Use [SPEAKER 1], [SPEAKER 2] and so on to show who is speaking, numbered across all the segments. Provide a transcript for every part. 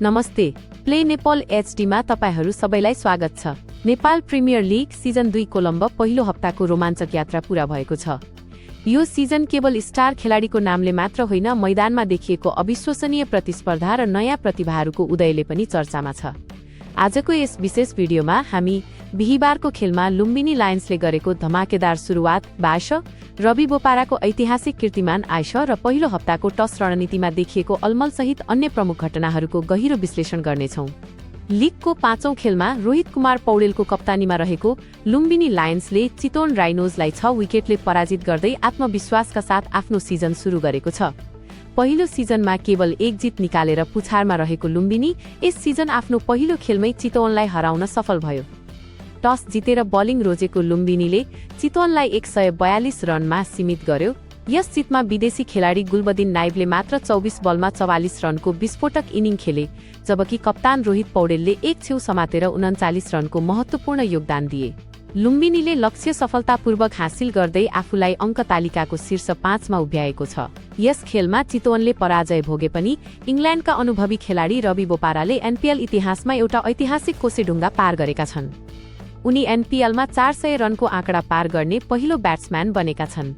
[SPEAKER 1] नमस्ते, प्ले नेपाल एचडीमा तपाईहरू सबैलाई स्वागत छ। Nepal premier league season 2 Colombo पहिलो हप्ताको रोमाञ्चक यात्रा पूरा भएको छ। यो सिजन केवल स्टार खेलाडीको नामले मात्र होइन, मैदानमा देखिएको अविश्वसनीय प्रतिस्पर्धा र नयाँ प्रतिभाहरूको उदयले पनि चर्चामा छ। आजको यस विशेष भिडियोमा हामी बिहीबारको खेलमा लुम्बिनी लायन्सले गरेको धमाकेदार सुरुवात, बाश रवि बोपाराको ऐतिहासिक कीर्तिमान आइश र पहिलो हप्ताको टस रणनीतिमा देखिएको अलमलसहित अन्य प्रमुख घटनाहरूको गहिरो विश्लेषण गर्नेछौँ। लिगको 5औं खेलमा रोहित कुमार पौडेलको कप्तानीमा रहेको लुम्बिनी लायन्सले चितवन राइनोजलाई 6 विकेटले पराजित गर्दै आत्मविश्वासका साथ आफ्नो सिजन सुरु गरेको छ। पहिलो सिजनमा केवल 1 जित निकालेर पुछारमा रहेको लुम्बिनी यस सिजन आफ्नो पहिलो खेलमै चितवनलाई हराउन सफल भयो। टस जितेर बलिङ रोजेको लुम्बिनीले चितवनलाई 142 रनमा सीमित गर्यो। यस जितमा विदेशी खेलाडी गुलबदिन नाइबले मात्र 24 बलमा 44 रनको विस्फोटक इनिङ खेले, जबकि कप्तान रोहित पौडेलले एक छेउ समातेर 39 रनको महत्त्वपूर्ण योगदान दिए। लुम्बिनीले लक्ष्य सफलतापूर्वक हासिल गर्दै आफूलाई अङ्क तालिकाको शीर्ष 5 मा उभ्याएको छ। यस खेलमा चितवनले पराजय भोगे पनि इङ्ल्यान्डका अनुभवी खेलाडी रवि बोपाराले एनपीएल इतिहासमा एउटा ऐतिहासिक कोसेढुङ्गा पार गरेका छन्। उनी एनपीएलमा 400 रनको आँकडा पार गर्ने पहिलो ब्याट्सम्यान बनेका छन्।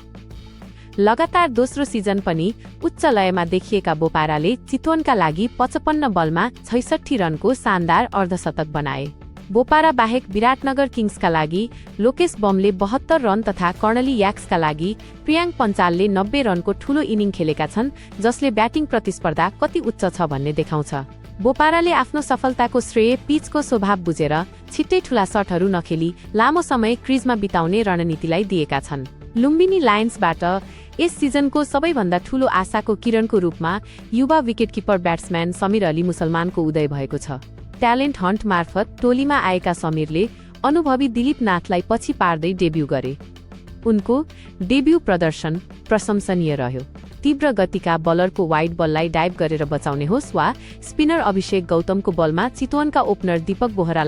[SPEAKER 1] लगातार दोस्रो सिजन पनि उच्च लयमा देखिएका बोपाराले चितवनका लागि 55 बलमा 66 रनको शानदार अर्धशतक बनाए। बोपारा बाहेक विराटनगर किङ्सका लागि लोकेश बमले 72 रन तथा कर्णली याक्सका लागि प्रियाङ्क पञ्चालले 90 रनको ठूलो इनिङ खेलेका छन्, जसले ब्याटिङ प्रतिस्पर्धा कति उच्च छ भन्ने देखाउँछ। बोपाराले आफ्नो सफलताको श्रेय पिचको स्वभाव बुझेर छिट्टै ठूला शटहरू नखेली लामो समय क्रिजमा बिताउने रणनीतिलाई दिएका छन्। लुम्बिनी लायन्सबाट यस सिजनको सबैभन्दा ठूलो आशाको किरणको रूपमा युवा विकेटकिपर ब्याट्सम्यान समीर अली मुसलमानको उदय भएको छ। ट्यालेन्ट हन्ट मार्फत टोलीमा आएका समीरले अनुभवी दिलीप नाथलाई पछि पार्दै डेब्यू गरे। उनको डेब्यू प्रदर्शन प्रशंसनीय रह्यो। तीव्र गतिका बलरको वाइड बललाई डाइभ गरेर बचाउने होस् वा स्पिनर अभिषेक गौतमको बलमा चितवनका ओपनर दीपक बोहरा